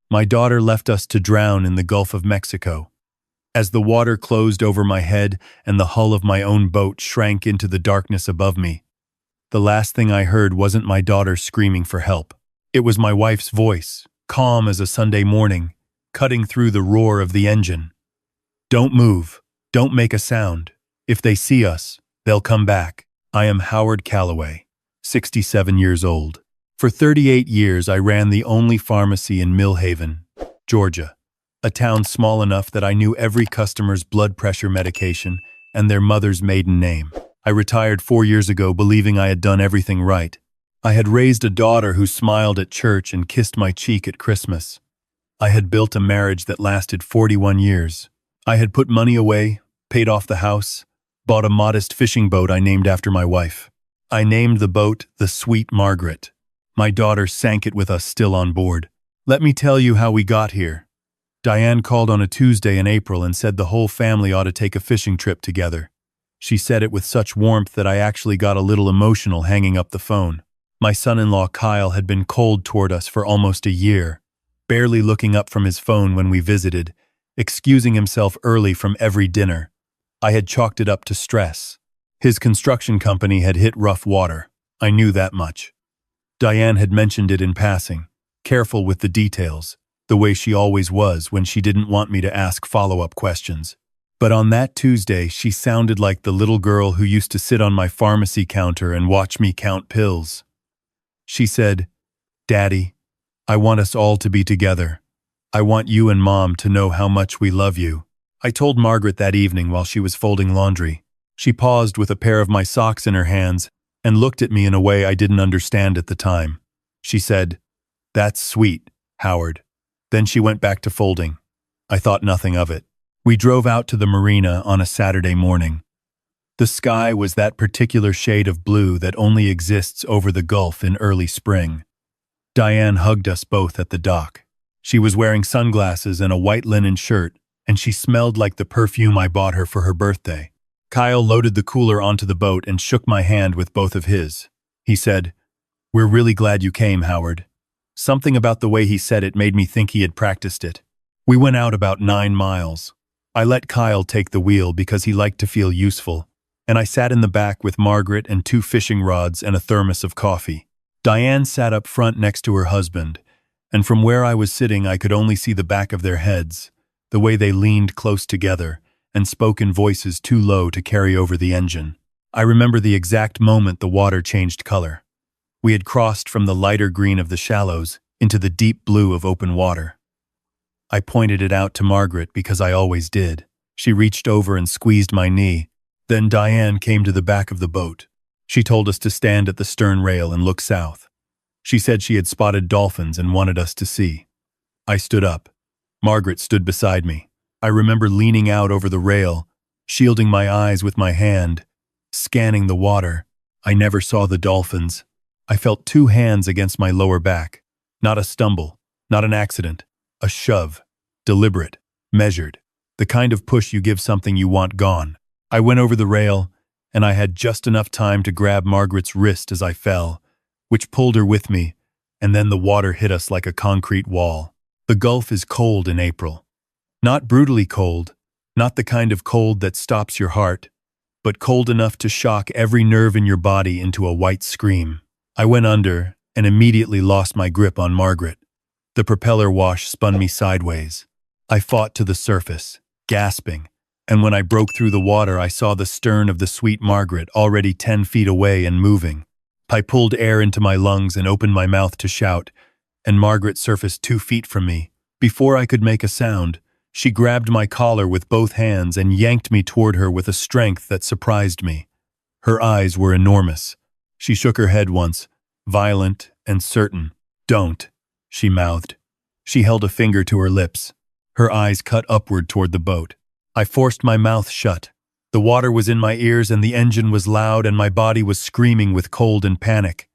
My daughter left us to drown in the Gulf of Mexico. As the water closed over my head and the hull of my own boat shrank into the darkness above me, the last thing I heard wasn't my daughter screaming for help. It was my wife's voice, calm as a Sunday morning, cutting through the roar of the engine. "Don't move. Don't make a sound. If they see us, they'll come back." I am Howard Calloway, 67 years old. For 38 years, I ran the only pharmacy in Millhaven, Georgia, a town small enough that I knew every customer's blood pressure medication and their mother's maiden name. I retired 4 years ago believing I had done everything right. I had raised a daughter who smiled at church and kissed my cheek at Christmas. I had built a marriage that lasted 41 years. I had put money away, paid off the house, bought a modest fishing boat I named after my wife. I named the boat the Sweet Margaret. My daughter sank it with us still on board. Let me tell you how we got here. Diane called on a Tuesday in April and said the whole family ought to take a fishing trip together. She said it with such warmth that I actually got a little emotional hanging up the phone. My son-in-law Kyle had been cold toward us for almost a year, barely looking up from his phone when we visited, excusing himself early from every dinner. I had chalked it up to stress. His construction company had hit rough water. I knew that much. Diane had mentioned it in passing, careful with the details, the way she always was when she didn't want me to ask follow-up questions. But on that Tuesday, she sounded like the little girl who used to sit on my pharmacy counter and watch me count pills. She said, "Daddy, I want us all to be together. I want you and Mom to know how much we love you." I told Margaret that evening while she was folding laundry. She paused with a pair of my socks in her hands and looked at me in a way I didn't understand at the time. She said, "That's sweet, Howard." Then she went back to folding. I thought nothing of it. We drove out to the marina on a Saturday morning. The sky was that particular shade of blue that only exists over the Gulf in early spring. Diane hugged us both at the dock. She was wearing sunglasses and a white linen shirt, and she smelled like the perfume I bought her for her birthday. Kyle loaded the cooler onto the boat and shook my hand with both of his. He said, "We're really glad you came, Howard." Something about the way he said it made me think he had practiced it. We went out about 9 miles. I let Kyle take the wheel because he liked to feel useful, and I sat in the back with Margaret and 2 fishing rods and a thermos of coffee. Diane sat up front next to her husband, and from where I was sitting I could only see the back of their heads, the way they leaned close together and spoke in voices too low to carry over the engine. I remember the exact moment the water changed color. We had crossed from the lighter green of the shallows into the deep blue of open water. I pointed it out to Margaret because I always did. She reached over and squeezed my knee. Then Diane came to the back of the boat. She told us to stand at the stern rail and look south. She said she had spotted dolphins and wanted us to see. I stood up. Margaret stood beside me. I remember leaning out over the rail, shielding my eyes with my hand, scanning the water. I never saw the dolphins. I felt 2 hands against my lower back. Not a stumble, not an accident. A shove. Deliberate. Measured. The kind of push you give something you want gone. I went over the rail, and I had just enough time to grab Margaret's wrist as I fell, which pulled her with me, and then the water hit us like a concrete wall. The Gulf is cold in April. Not brutally cold, not the kind of cold that stops your heart, but cold enough to shock every nerve in your body into a white scream. I went under and immediately lost my grip on Margaret. The propeller wash spun me sideways. I fought to the surface, gasping, and when I broke through the water I saw the stern of the Sweet Margaret already 10 feet away and moving. I pulled air into my lungs and opened my mouth to shout, and Margaret surfaced 2 feet from me. Before I could make a sound, she grabbed my collar with both hands and yanked me toward her with a strength that surprised me. Her eyes were enormous. She shook her head once, violent and certain. "Don't," she mouthed. She held a finger to her lips. Her eyes cut upward toward the boat. I forced my mouth shut. The water was in my ears and the engine was loud and my body was screaming with cold and panic.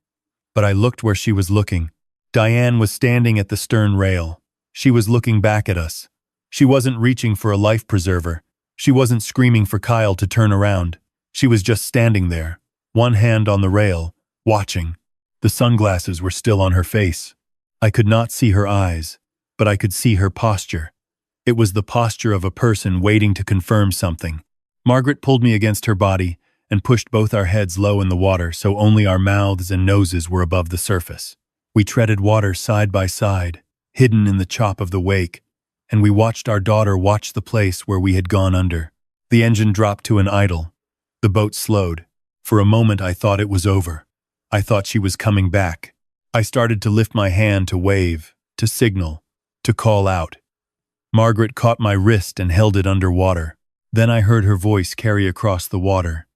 But I looked where she was looking. Diane was standing at the stern rail. She was looking back at us. She wasn't reaching for a life preserver. She wasn't screaming for Kyle to turn around. She was just standing there, one hand on the rail, watching. The sunglasses were still on her face. I could not see her eyes, but I could see her posture. It was the posture of a person waiting to confirm something. Margaret pulled me against her body and pushed both our heads low in the water so only our mouths and noses were above the surface. We treaded water side by side, hidden in the chop of the wake, and we watched our daughter watch the place where we had gone under. The engine dropped to an idle. The boat slowed. For a moment I thought it was over. I thought she was coming back. I started to lift my hand to wave, to signal, to call out. Margaret caught my wrist and held it underwater. Then I heard her voice carry across the water.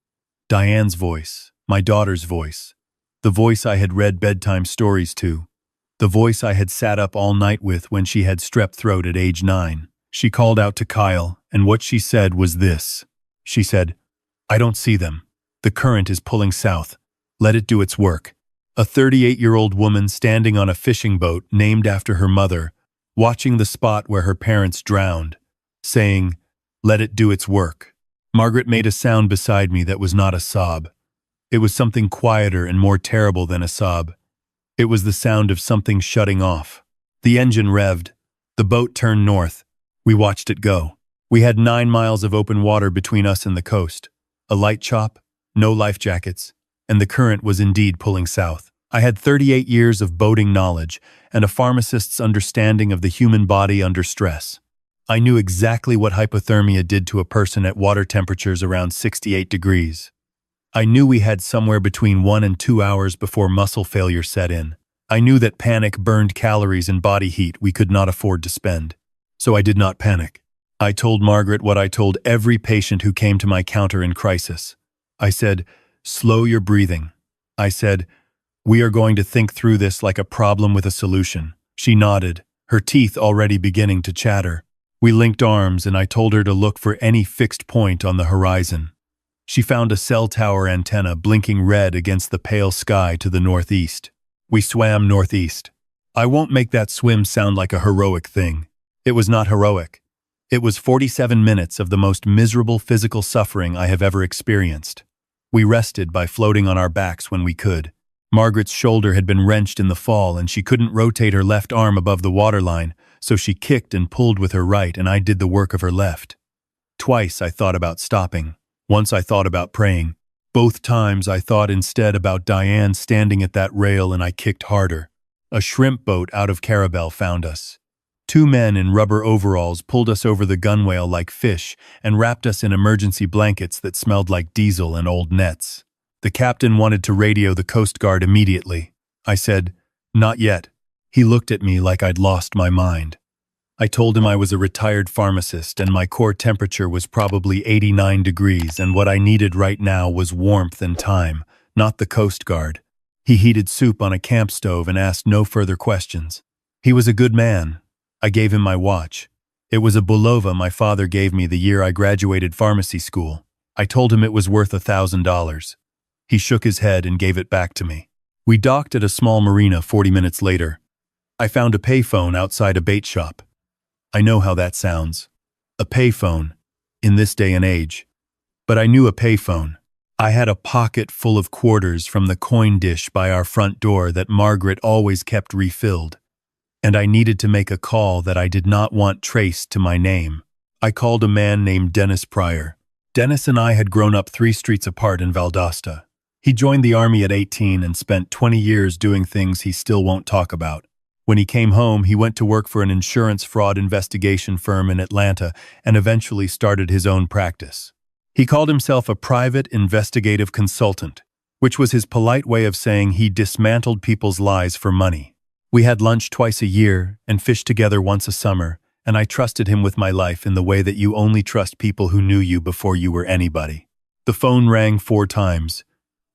Diane's voice, my daughter's voice, the voice I had read bedtime stories to, the voice I had sat up all night with when she had strep throat at age 9. She called out to Kyle, and what she said was this. She said, "I don't see them. The current is pulling south. Let it do its work." A 38-year-old woman standing on a fishing boat named after her mother, watching the spot where her parents drowned, saying, "Let it do its work." Margaret made a sound beside me that was not a sob. It was something quieter and more terrible than a sob. It was the sound of something shutting off. The engine revved. The boat turned north. We watched it go. We had 9 miles of open water between us and the coast. A light chop, no life jackets, and the current was indeed pulling south. I had 38 years of boating knowledge and a pharmacist's understanding of the human body under stress. I knew exactly what hypothermia did to a person at water temperatures around 68 degrees. I knew we had somewhere between 1 and 2 hours before muscle failure set in. I knew that panic burned calories and body heat we could not afford to spend. So I did not panic. I told Margaret what I told every patient who came to my counter in crisis. I said, "Slow your breathing." I said, "We are going to think through this like a problem with a solution." She nodded, her teeth already beginning to chatter. We linked arms and I told her to look for any fixed point on the horizon. She found a cell tower antenna blinking red against the pale sky to the northeast. We swam northeast. I won't make that swim sound like a heroic thing. It was not heroic. It was 47 minutes of the most miserable physical suffering I have ever experienced. We rested by floating on our backs when we could. Margaret's shoulder had been wrenched in the fall and she couldn't rotate her left arm above the waterline, so she kicked and pulled with her right and I did the work of her left. Twice I thought about stopping. Once I thought about praying. Both times I thought instead about Diane standing at that rail and I kicked harder. A shrimp boat out of Carabel found us. 2 men in rubber overalls pulled us over the gunwale like fish and wrapped us in emergency blankets that smelled like diesel and old nets. The captain wanted to radio the Coast Guard immediately. I said, "Not yet." He looked at me like I'd lost my mind. I told him I was a retired pharmacist and my core temperature was probably 89 degrees and what I needed right now was warmth and time, not the Coast Guard. He heated soup on a camp stove and asked no further questions. He was a good man. I gave him my watch. It was a Bulova my father gave me the year I graduated pharmacy school. I told him it was worth $1,000. He shook his head and gave it back to me. We docked at a small marina 40 minutes later. I found a payphone outside a bait shop. I know how that sounds. A payphone, in this day and age. But I knew a payphone. I had a pocket full of quarters from the coin dish by our front door that Margaret always kept refilled. And I needed to make a call that I did not want traced to my name. I called a man named Dennis Pryor. Dennis and I had grown up 3 streets apart in Valdosta. He joined the Army at 18 and spent 20 years doing things he still won't talk about. When he came home, he went to work for an insurance fraud investigation firm in Atlanta and eventually started his own practice. He called himself a private investigative consultant, which was his polite way of saying he dismantled people's lies for money. We had lunch twice a year and fished together once a summer, and I trusted him with my life in the way that you only trust people who knew you before you were anybody. The phone rang 4 times.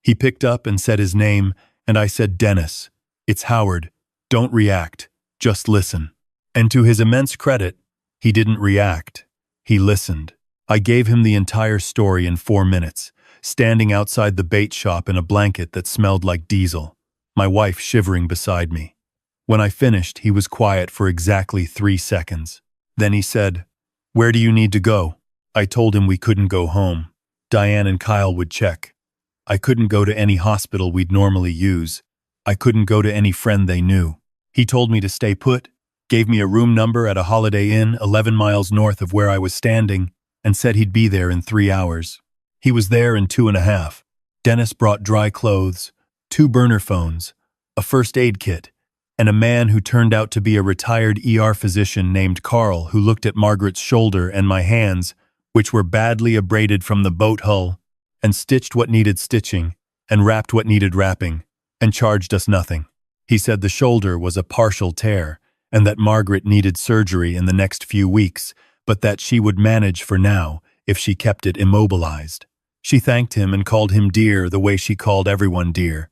He picked up and said his name, and I said, "Dennis, it's Howard. Don't react, just listen." And to his immense credit, he didn't react. He listened. I gave him the entire story in 4 minutes, standing outside the bait shop in a blanket that smelled like diesel, my wife shivering beside me. When I finished, he was quiet for exactly 3 seconds. Then he said, "Where do you need to go?" I told him we couldn't go home. Diane and Kyle would check. I couldn't go to any hospital we'd normally use. I couldn't go to any friend they knew. He told me to stay put, gave me a room number at a Holiday Inn 11 miles north of where I was standing, and said he'd be there in 3 hours. He was there in 2.5. Dennis brought dry clothes, 2 burner phones, a first aid kit, and a man who turned out to be a retired ER physician named Carl, who looked at Margaret's shoulder and my hands, which were badly abraded from the boat hull, and stitched what needed stitching, and wrapped what needed wrapping, and charged us nothing. He said the shoulder was a partial tear, and that Margaret needed surgery in the next few weeks, but that she would manage for now if she kept it immobilized. She thanked him and called him dear the way she called everyone dear,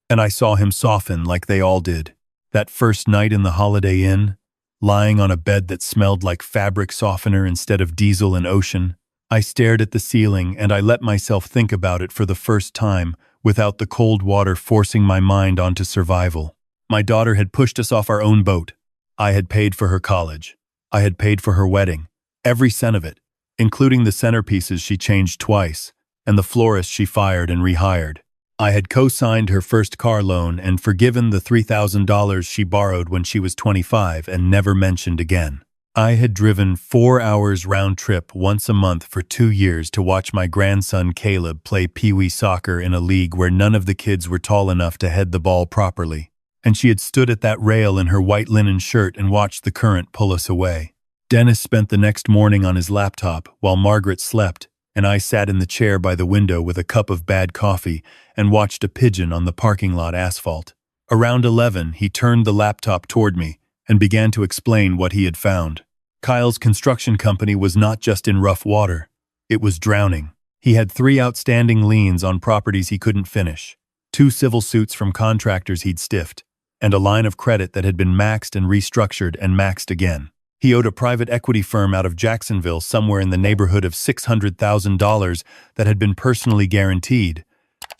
and I saw him soften like they all did. That first night in the Holiday Inn, lying on a bed that smelled like fabric softener instead of diesel and ocean, I stared at the ceiling and I let myself think about it for the first time without the cold water forcing my mind onto survival. My daughter had pushed us off our own boat. I had paid for her college. I had paid for her wedding, every cent of it, including the centerpieces she changed twice, and the florist she fired and rehired. I had co-signed her first car loan and forgiven the $3,000 she borrowed when she was 25 and never mentioned again. I had driven 4 hours round trip once a month for 2 years to watch my grandson Caleb play pee-wee soccer in a league where none of the kids were tall enough to head the ball properly. And she had stood at that rail in her white linen shirt and watched the current pull us away. Dennis spent the next morning on his laptop while Margaret slept, and I sat in the chair by the window with a cup of bad coffee and watched a pigeon on the parking lot asphalt. Around 11, he turned the laptop toward me and began to explain what he had found. Kyle's construction company was not just in rough water. It was drowning. He had 3 outstanding liens on properties he couldn't finish, 2 civil suits from contractors he'd stiffed, and a line of credit that had been maxed and restructured and maxed again. He owed a private equity firm out of Jacksonville somewhere in the neighborhood of $600,000 that had been personally guaranteed,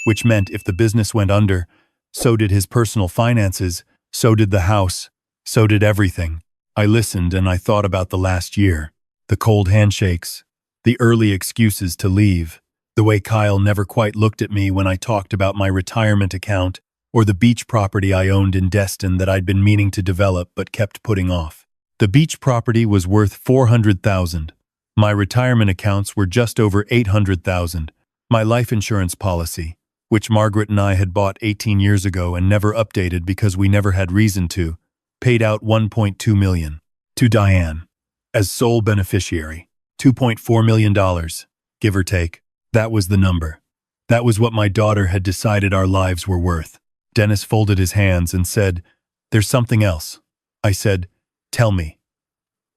which meant if the business went under, so did his personal finances, so did the house, so did everything. I listened and I thought about the last year, the cold handshakes, the early excuses to leave, the way Kyle never quite looked at me when I talked about my retirement account or the beach property I owned in Destin that I'd been meaning to develop but kept putting off. The beach property was worth $400,000. My retirement accounts were just over $800,000. My life insurance policy, which Margaret and I had bought 18 years ago and never updated because we never had reason to, paid out $1.2 million. To Diane, as sole beneficiary, $2.4 million, give or take. That was the number. That was what my daughter had decided our lives were worth. Dennis folded his hands and said, "There's something else." I said, "Tell me."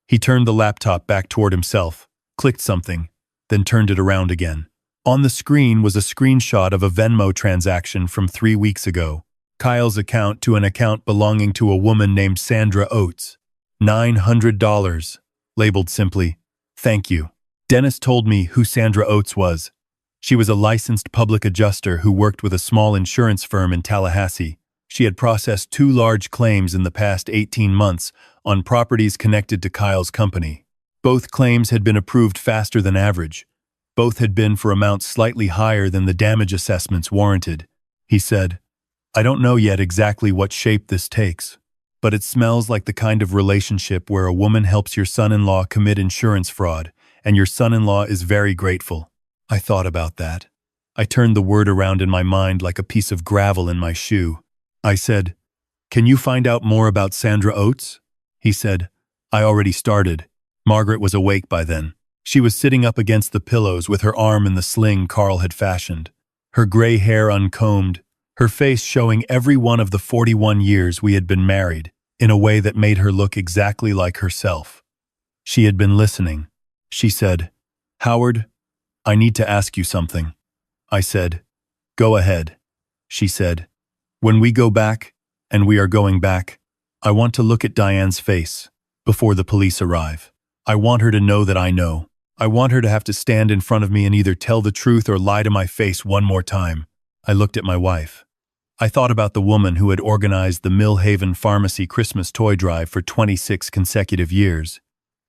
He turned the laptop back toward himself, clicked something, then turned it around again. On the screen was a screenshot of a Venmo transaction from 3 weeks ago. Kyle's account to an account belonging to a woman named Sandra Oates. $900, labeled simply, "Thank you." Dennis told me who Sandra Oates was. She was a licensed public adjuster who worked with a small insurance firm in Tallahassee. She had processed 2 large claims in the past 18 months on properties connected to Kyle's company. Both claims had been approved faster than average. Both had been for amounts slightly higher than the damage assessments warranted. He said, "I don't know yet exactly what shape this takes, but it smells like the kind of relationship where a woman helps your son-in-law commit insurance fraud, and your son-in-law is very grateful." I thought about that. I turned the word around in my mind like a piece of gravel in my shoe. I said, "Can you find out more about Sandra Oates?" He said, "I already started." Margaret was awake by then. She was sitting up against the pillows with her arm in the sling Carl had fashioned, her gray hair uncombed, her face showing every one of the 41 years we had been married, in a way that made her look exactly like herself. She had been listening. She said, "Howard, I need to ask you something." I said, "Go ahead." She said, "When we go back, and we are going back, I want to look at Diane's face before the police arrive. I want her to know that I know. I want her to have to stand in front of me and either tell the truth or lie to my face one more time." I looked at my wife. I thought about the woman who had organized the Mill Haven Pharmacy Christmas toy drive for 26 consecutive years.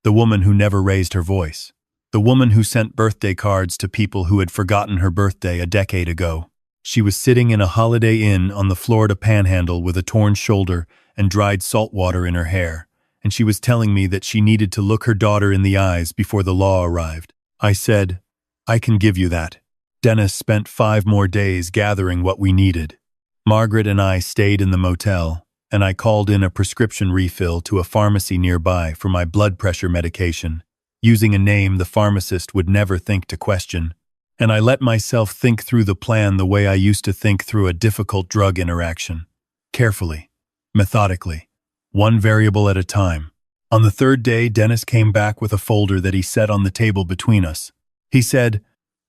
The woman who never raised her voice. The woman who sent birthday cards to people who had forgotten her birthday a decade ago. She was sitting in a Holiday Inn on the Florida Panhandle with a torn shoulder and dried salt water in her hair, and she was telling me that she needed to look her daughter in the eyes before the law arrived. I said, I can give you that. Dennis spent 5 more days gathering what we needed. Margaret and I stayed in the motel, and I called in a prescription refill to a pharmacy nearby for my blood pressure medication, using a name the pharmacist would never think to question. And I let myself think through the plan the way I used to think through a difficult drug interaction. Carefully, methodically, one variable at a time. On the 3rd day, Dennis came back with a folder that he set on the table between us. He said,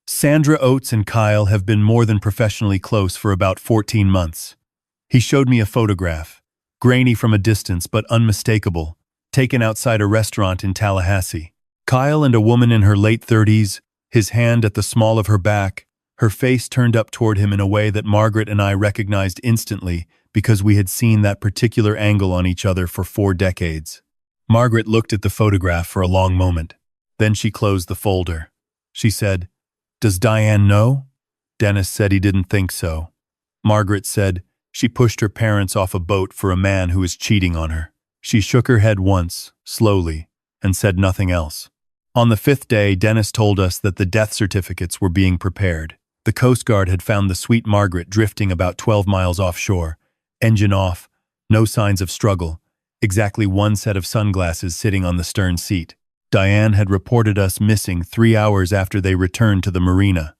Sandra Oates and Kyle have been more than professionally close for about 14 months. He showed me a photograph, grainy from a distance but unmistakable, taken outside a restaurant in Tallahassee. Kyle and a woman in her late 30s, his hand at the small of her back, her face turned up toward him in a way that Margaret and I recognized instantly because we had seen that particular angle on each other for 4 decades. Margaret looked at the photograph for a long moment. Then she closed the folder. She said, Does Diane know? Dennis said he didn't think so. Margaret said she pushed her parents off a boat for a man who was cheating on her. She shook her head once, slowly, and said nothing else. On the 5th day, Dennis told us that the death certificates were being prepared. The Coast Guard had found the Sweet Margaret drifting about 12 miles offshore, engine off, no signs of struggle, exactly 1 set of sunglasses sitting on the stern seat. Diane had reported us missing 3 hours after they returned to the marina.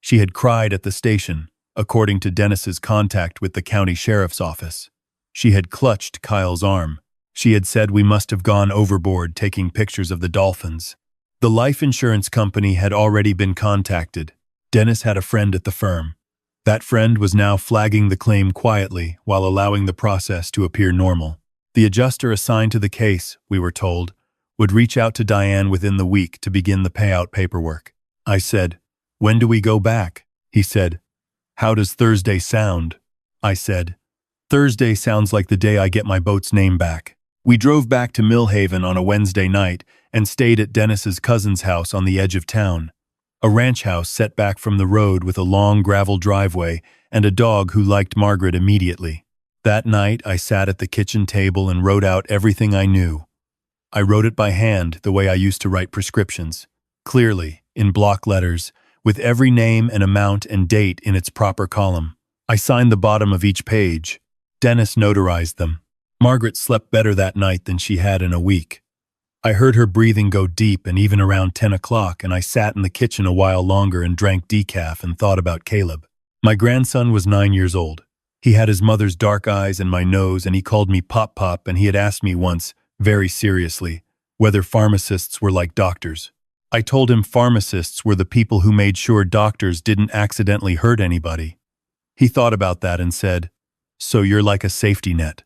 She had cried at the station, according to Dennis's contact with the county sheriff's office. She had clutched Kyle's arm. She had said we must have gone overboard taking pictures of the dolphins. The life insurance company had already been contacted. Dennis had a friend at the firm. That friend was now flagging the claim quietly while allowing the process to appear normal. The adjuster assigned to the case, we were told, would reach out to Diane within the week to begin the payout paperwork. I said, When do we go back? He said, How does Thursday sound? I said, Thursday sounds like the day I get my boat's name back. We drove back to Millhaven on a Wednesday night and stayed at Dennis's cousin's house on the edge of town, a ranch house set back from the road with a long gravel driveway and a dog who liked Margaret immediately. That night, I sat at the kitchen table and wrote out everything I knew. I wrote it by hand the way I used to write prescriptions, clearly, in block letters, with every name and amount and date in its proper column. I signed the bottom of each page. Dennis notarized them. Margaret slept better that night than she had in a week. I heard her breathing go deep and even around 10 o'clock, and I sat in the kitchen a while longer and drank decaf and thought about Caleb. My grandson was 9 years old. He had his mother's dark eyes and my nose, and he called me Pop Pop, and he had asked me once, very seriously, whether pharmacists were like doctors. I told him pharmacists were the people who made sure doctors didn't accidentally hurt anybody. He thought about that and said, So you're like a safety net.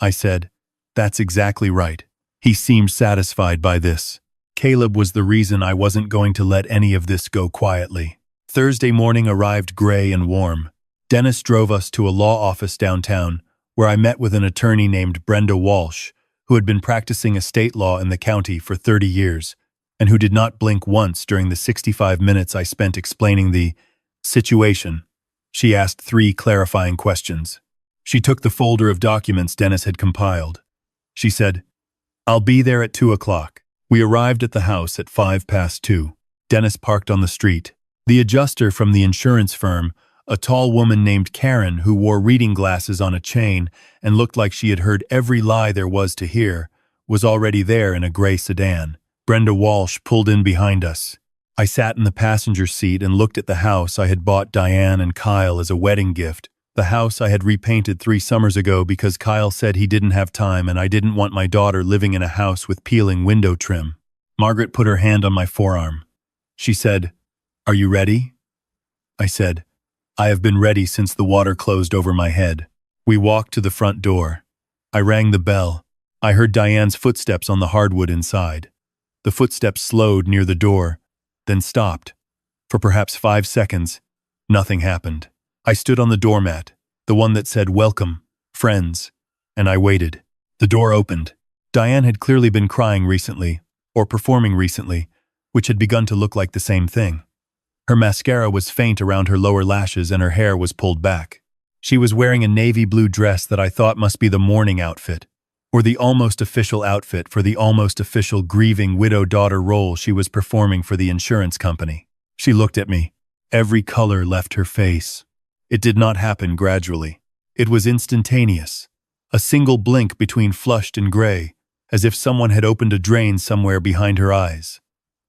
I said, That's exactly right. He seemed satisfied by this. Caleb was the reason I wasn't going to let any of this go quietly. Thursday morning arrived gray and warm. Dennis drove us to a law office downtown, where I met with an attorney named Brenda Walsh, who had been practicing estate law in the county for 30 years, and who did not blink once during the 65 minutes I spent explaining the situation. She asked 3 clarifying questions. She took the folder of documents Dennis had compiled. She said, I'll be there at 2 o'clock. We arrived at the house at 2:05. Dennis parked on the street. The adjuster from the insurance firm, a tall woman named Karen who wore reading glasses on a chain and looked like she had heard every lie there was to hear, was already there in a gray sedan. Brenda Walsh pulled in behind us. I sat in the passenger seat and looked at the house I had bought Diane and Kyle as a wedding gift. The house I had repainted 3 summers ago because Kyle said he didn't have time and I didn't want my daughter living in a house with peeling window trim. Margaret put her hand on my forearm. She said, Are you ready? I said, I have been ready since the water closed over my head. We walked to the front door. I rang the bell. I heard Diane's footsteps on the hardwood inside. The footsteps slowed near the door, then stopped. For perhaps 5 seconds, nothing happened. I stood on the doormat, the one that said, Welcome, friends, and I waited. The door opened. Diane had clearly been crying recently, or performing recently, which had begun to look like the same thing. Her mascara was faint around her lower lashes and her hair was pulled back. She was wearing a navy blue dress that I thought must be the morning outfit. or the almost official outfit for the almost official grieving widow-daughter role she was performing for the insurance company. She looked at me. Every color left her face. It did not happen gradually. It was instantaneous. A single blink between flushed and gray, as if someone had opened a drain somewhere behind her eyes.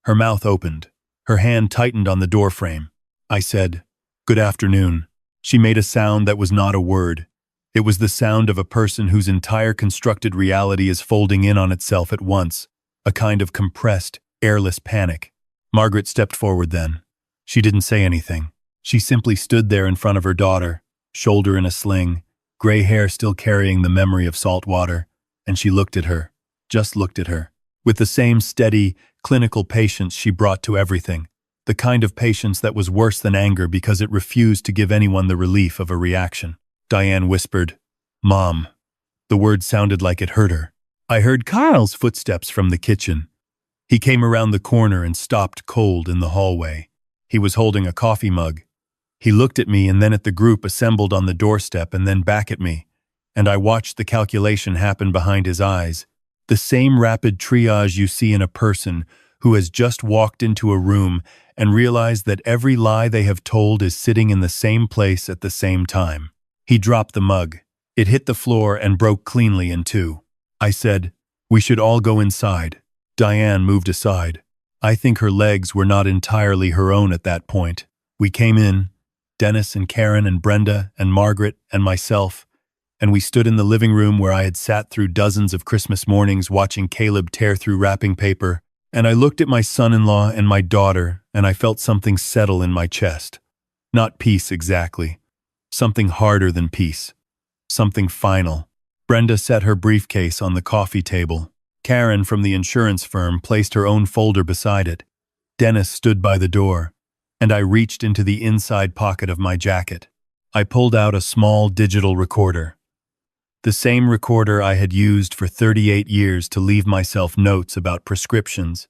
Her mouth opened. Her hand tightened on the doorframe. I said, "Good afternoon." She made a sound that was not a word. It was the sound of a person whose entire constructed reality is folding in on itself at once, a kind of compressed, airless panic. Margaret stepped forward then. She didn't say anything. She simply stood there in front of her daughter, shoulder in a sling, gray hair still carrying the memory of salt water, and she looked at her, just looked at her, with the same steady, clinical patience she brought to everything, the kind of patience that was worse than anger because it refused to give anyone the relief of a reaction. Diane whispered, "Mom." The word sounded like it hurt her. I heard Kyle's footsteps from the kitchen. He came around the corner and stopped cold in the hallway. He was holding a coffee mug. He looked at me and then at the group assembled on the doorstep and then back at me, and I watched the calculation happen behind his eyes, the same rapid triage you see in a person who has just walked into a room and realized that every lie they have told is sitting in the same place at the same time. He dropped the mug. It hit the floor and broke cleanly in two. I said, "We should all go inside." Diane moved aside. I think her legs were not entirely her own at that point. We came in, Dennis and Karen and Brenda and Margaret and myself, and we stood in the living room where I had sat through dozens of Christmas mornings watching Caleb tear through wrapping paper, and I looked at my son-in-law and my daughter, and I felt something settle in my chest. Not peace exactly. Something harder than peace. Something final. Brenda set her briefcase on the coffee table. Karen from the insurance firm placed her own folder beside it. Dennis stood by the door, and I reached into the inside pocket of my jacket. I pulled out a small digital recorder. The same recorder I had used for 38 years to leave myself notes about prescriptions,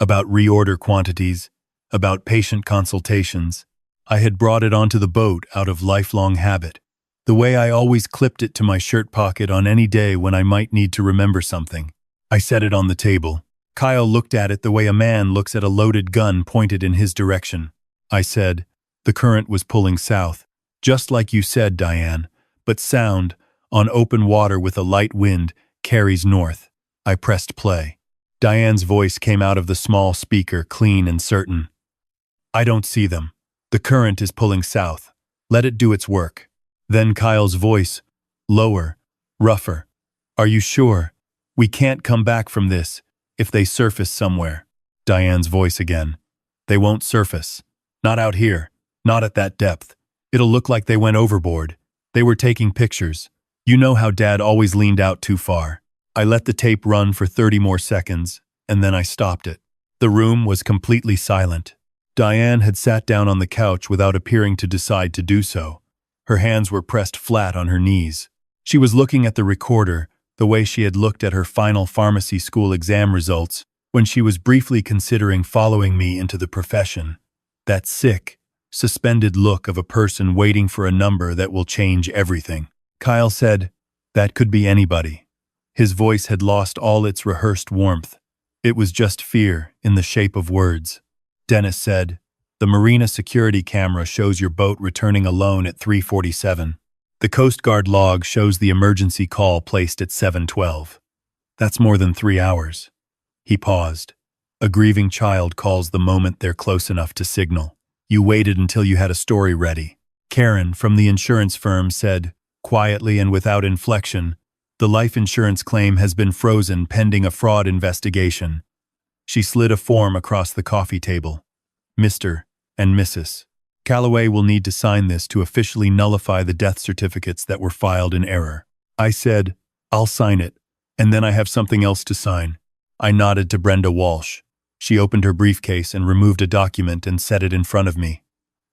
about reorder quantities, about patient consultations. I had brought it onto the boat out of lifelong habit, the way I always clipped it to my shirt pocket on any day when I might need to remember something. I set it on the table. Kyle looked at it the way a man looks at a loaded gun pointed in his direction. I said, "The current was pulling south, just like you said, Diane, but sound, on open water with a light wind, carries north." I pressed play. Diane's voice came out of the small speaker, clean and certain. "I don't see them. The current is pulling south. Let it do its work." Then Kyle's voice, lower, rougher. "Are you sure? We can't come back from this, if they surface somewhere." Diane's voice again. "They won't surface. Not out here. Not at that depth. It'll look like they went overboard. They were taking pictures. You know how Dad always leaned out too far." I let the tape run for 30 more seconds, and then I stopped it. The room was completely silent. Diane had sat down on the couch without appearing to decide to do so. Her hands were pressed flat on her knees. She was looking at the recorder, the way she had looked at her final pharmacy school exam results when she was briefly considering following me into the profession. That sick, suspended look of a person waiting for a number that will change everything. Kyle said, "That could be anybody." His voice had lost all its rehearsed warmth. It was just fear in the shape of words. Dennis said, "The marina security camera shows your boat returning alone at 3:47. The Coast Guard log shows the emergency call placed at 7:12. That's more than 3 hours." He paused. "A grieving child calls the moment they're close enough to signal. You waited until you had a story ready." Karen from the insurance firm said, quietly and without inflection, "The life insurance claim has been frozen pending a fraud investigation." She slid a form across the coffee table. "Mr. and Mrs. Calloway will need to sign this to officially nullify the death certificates that were filed in error." I said, "I'll sign it, and then I have something else to sign." I nodded to Brenda Walsh. She opened her briefcase and removed a document and set it in front of me.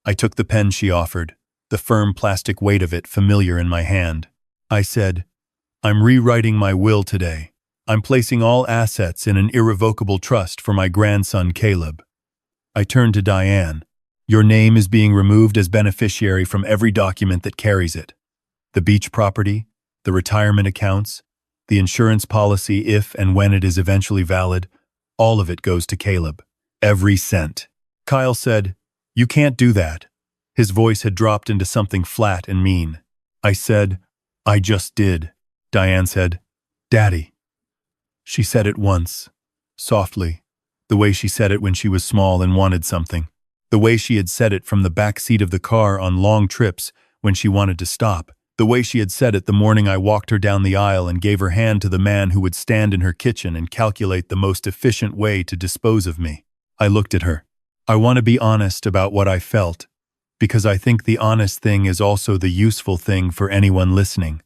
I took the pen she offered, the firm plastic weight of it familiar in my hand. I said, "I'm rewriting my will today. I'm placing all assets in an irrevocable trust for my grandson Caleb." I turned to Diane. "Your name is being removed as beneficiary from every document that carries it. The beach property, the retirement accounts, the insurance policy if and when it is eventually valid, all of it goes to Caleb. Every cent. Kyle said, "You can't do that." His voice had dropped into something flat and mean. I said, "I just did." Diane said, "Daddy." She said it once, softly, the way she said it when she was small and wanted something, the way she had said it from the back seat of the car on long trips when she wanted to stop, the way she had said it the morning I walked her down the aisle and gave her hand to the man who would stand in her kitchen and calculate the most efficient way to dispose of me. I looked at her. I want to be honest about what I felt, because I think the honest thing is also the useful thing for anyone listening.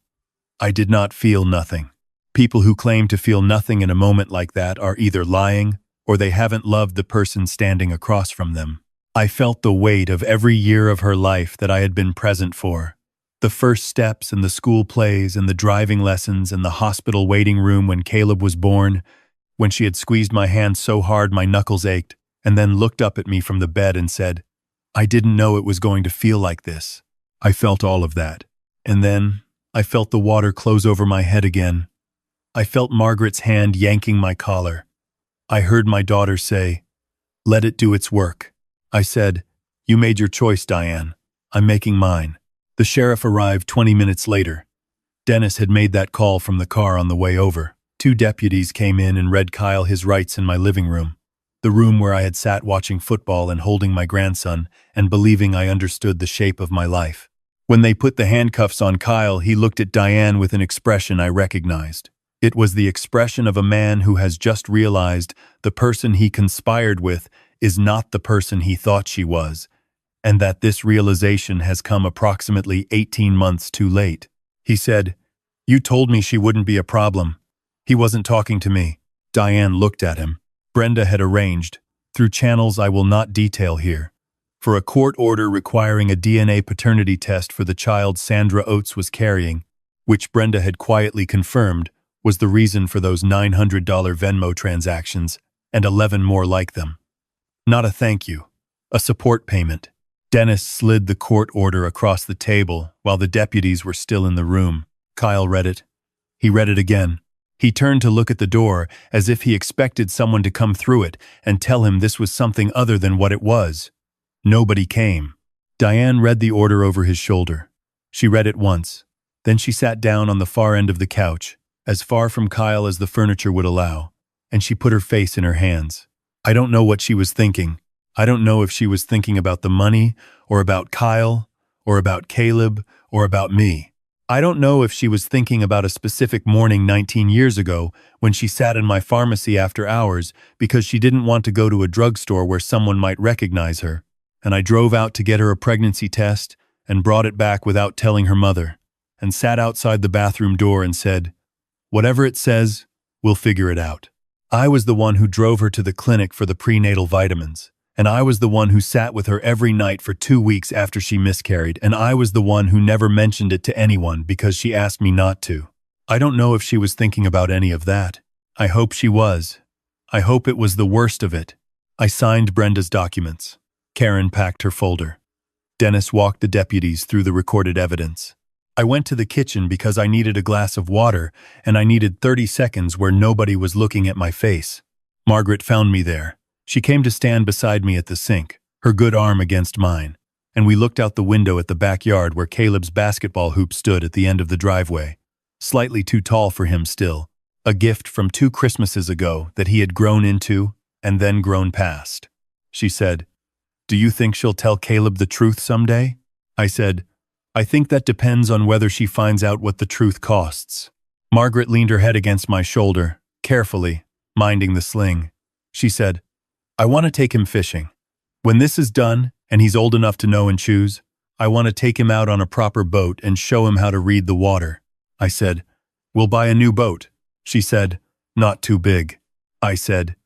I did not feel nothing. People who claim to feel nothing in a moment like that are either lying or they haven't loved the person standing across from them. I felt the weight of every year of her life that I had been present for. The first steps and the school plays and the driving lessons and the hospital waiting room when Caleb was born, when she had squeezed my hand so hard my knuckles ached, and then looked up at me from the bed and said, "I didn't know it was going to feel like this." I felt all of that. And then I felt the water close over my head again. I felt Margaret's hand yanking my collar. I heard my daughter say, "Let it do its work." I said, "You made your choice, Diane. I'm making mine." The sheriff arrived 20 minutes later. Dennis had made that call from the car on the way over. 2 deputies came in and read Kyle his rights in my living room, the room where I had sat watching football and holding my grandson and believing I understood the shape of my life. When they put the handcuffs on Kyle, he looked at Diane with an expression I recognized. It was the expression of a man who has just realized the person he conspired with is not the person he thought she was, and that this realization has come approximately 18 months too late. He said, "You told me she wouldn't be a problem." He wasn't talking to me. Diane looked at him. Brenda had arranged, through channels I will not detail here, for a court order requiring a DNA paternity test for the child Sandra Oates was carrying, which Brenda had quietly confirmed was the reason for those $900 Venmo transactions and 11 more like them. Not a thank you, a support payment. Dennis slid the court order across the table while the deputies were still in the room. Kyle read it. He read it again. He turned to look at the door as if he expected someone to come through it and tell him this was something other than what it was. Nobody came. Diane read the order over his shoulder. She read it once. Then she sat down on the far end of the couch, as far from Kyle as the furniture would allow, and she put her face in her hands. I don't know what she was thinking. I don't know if she was thinking about the money, or about Kyle, or about Caleb, or about me. I don't know if she was thinking about a specific morning 19 years ago when she sat in my pharmacy after hours because she didn't want to go to a drugstore where someone might recognize her, and I drove out to get her a pregnancy test and brought it back without telling her mother, and sat outside the bathroom door and said, "Whatever it says, we'll figure it out." I was the one who drove her to the clinic for the prenatal vitamins, and I was the one who sat with her every night for 2 weeks after she miscarried, and I was the one who never mentioned it to anyone because she asked me not to. I don't know if she was thinking about any of that. I hope she was. I hope it was the worst of it. I signed Brenda's documents. Karen packed her folder. Dennis walked the deputies through the recorded evidence. I went to the kitchen because I needed a glass of water, and I needed 30 seconds where nobody was looking at my face. Margaret found me there. She came to stand beside me at the sink, her good arm against mine, and we looked out the window at the backyard where Caleb's basketball hoop stood at the end of the driveway, slightly too tall for him still, a gift from 2 Christmases ago that he had grown into and then grown past. She said, "Do you think she'll tell Caleb the truth someday?" I said, "I think that depends on whether she finds out what the truth costs." Margaret leaned her head against my shoulder, carefully, minding the sling. She said, "I want to take him fishing. When this is done, and he's old enough to know and choose, I want to take him out on a proper boat and show him how to read the water." I said, "We'll buy a new boat." She said, "Not too big." I said,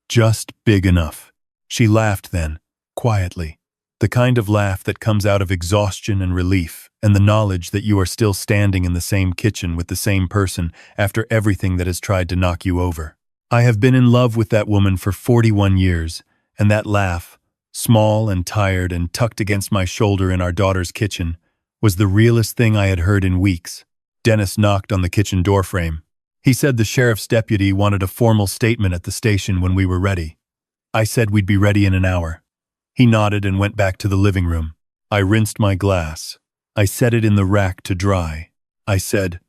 "Just big enough." She laughed then, quietly, the kind of laugh that comes out of exhaustion and relief and the knowledge that you are still standing in the same kitchen with the same person after everything that has tried to knock you over. I have been in love with that woman for 41 years, and that laugh, small and tired and tucked against my shoulder in our daughter's kitchen, was the realest thing I had heard in weeks. Dennis knocked on the kitchen doorframe. He said the sheriff's deputy wanted a formal statement at the station when we were ready. I said we'd be ready in an hour. He nodded and went back to the living room. I rinsed my glass. I set it in the rack to dry. I said,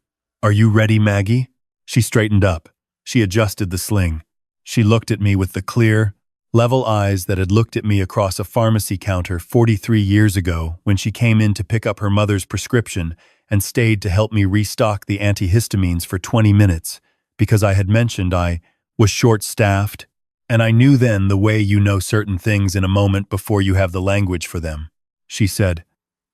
"Are you ready, Maggie?" She straightened up. She adjusted the sling. She looked at me with the clear, level eyes that had looked at me across a pharmacy counter 43 years ago when she came in to pick up her mother's prescription and stayed to help me restock the antihistamines for 20 minutes because I had mentioned I was short-staffed, and I knew then the way you know certain things in a moment before you have the language for them. She said,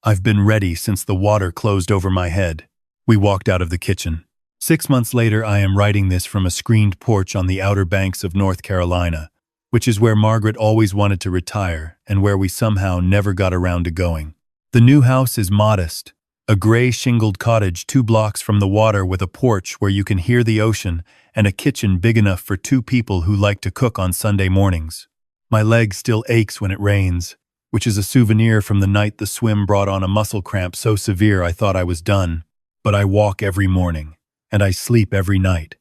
"I've been ready since the water closed over my head." We walked out of the kitchen. 6 months later, I am writing this from a screened porch on the Outer Banks of North Carolina, which is where Margaret always wanted to retire and where we somehow never got around to going. The new house is modest, a gray shingled cottage 2 blocks from the water with a porch where you can hear the ocean and a kitchen big enough for 2 people who like to cook on Sunday mornings. My leg still aches when it rains, which is a souvenir from the night the swim brought on a muscle cramp so severe I thought I was done. But I walk every morning, and I sleep every night,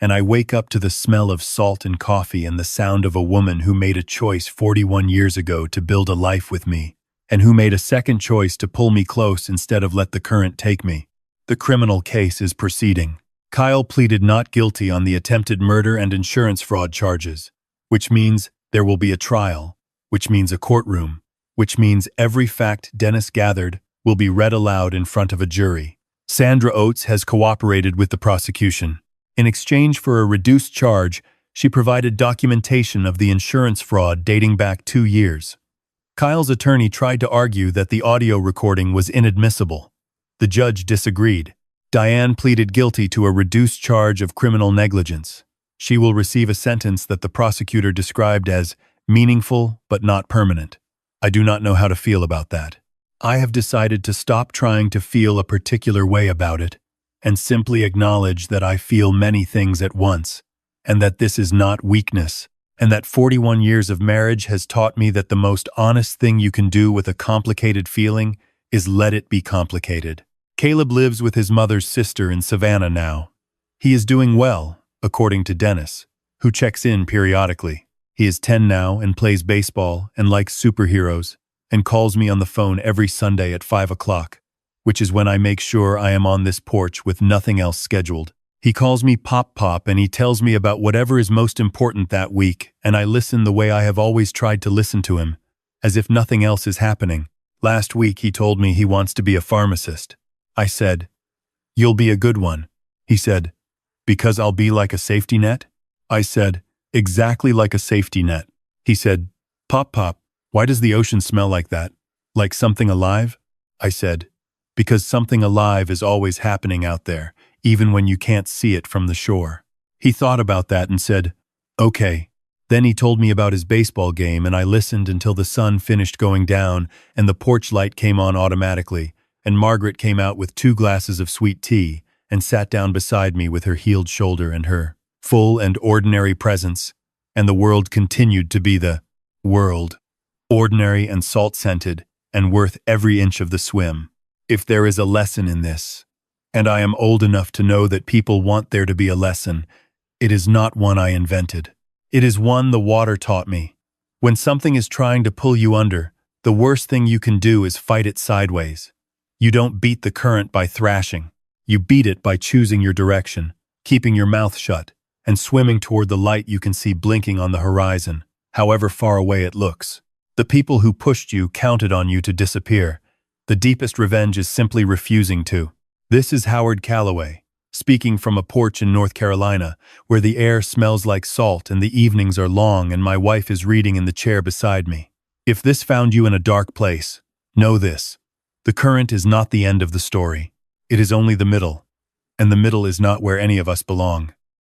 and I wake up to the smell of salt and coffee and the sound of a woman who made a choice 41 years ago to build a life with me, and who made a second choice to pull me close instead of let the current take me. The criminal case is proceeding. Kyle pleaded not guilty on the attempted murder and insurance fraud charges, which means there will be a trial, which means a courtroom, which means every fact Dennis gathered will be read aloud in front of a jury. Sandra Oates has cooperated with the prosecution. In exchange for a reduced charge, she provided documentation of the insurance fraud dating back 2 years. Kyle's attorney tried to argue that the audio recording was inadmissible. The judge disagreed. Diane pleaded guilty to a reduced charge of criminal negligence. She will receive a sentence that the prosecutor described as meaningful but not permanent. I do not know how to feel about that. I have decided to stop trying to feel a particular way about it and simply acknowledge that I feel many things at once, and that this is not weakness, and that 41 years of marriage has taught me that the most honest thing you can do with a complicated feeling is let it be complicated. Caleb lives with his mother's sister in Savannah now. He is doing well, according to Dennis, who checks in periodically. He is 10 now and plays baseball and likes superheroes, and calls me on the phone every Sunday at 5 o'clock, which is when I make sure I am on this porch with nothing else scheduled. He calls me Pop and he tells me about whatever is most important that week, and I listen the way I have always tried to listen to him, as if nothing else is happening. Last week he told me he wants to be a pharmacist. I said, "You'll be a good one." He said, "Because I'll be like a safety net?" I said, "Exactly like a safety net." He said, Pop, why does the ocean smell like that? Like something alive?" I said, "Because something alive is always happening out there, even when you can't see it from the shore." He thought about that and said, "Okay." Then he told me about his baseball game, and I listened until the sun finished going down and the porch light came on automatically, and Margaret came out with 2 glasses of sweet tea and sat down beside me with her healed shoulder and her full and ordinary presence, and the world continued to be the world. Ordinary and salt-scented, and worth every inch of the swim. If there is a lesson in this, and I am old enough to know that people want there to be a lesson, it is not one I invented. It is one the water taught me. When something is trying to pull you under, the worst thing you can do is fight it sideways. You don't beat the current by thrashing. You beat it by choosing your direction, keeping your mouth shut, and swimming toward the light you can see blinking on the horizon, however far away it looks. The people who pushed you counted on you to disappear. The deepest revenge is simply refusing to. This is Howard Calloway, speaking from a porch in North Carolina, where the air smells like salt and the evenings are long and my wife is reading in the chair beside me. If this found you in a dark place, know this. The current is not the end of the story. It is only the middle, and the middle is not where any of us belong.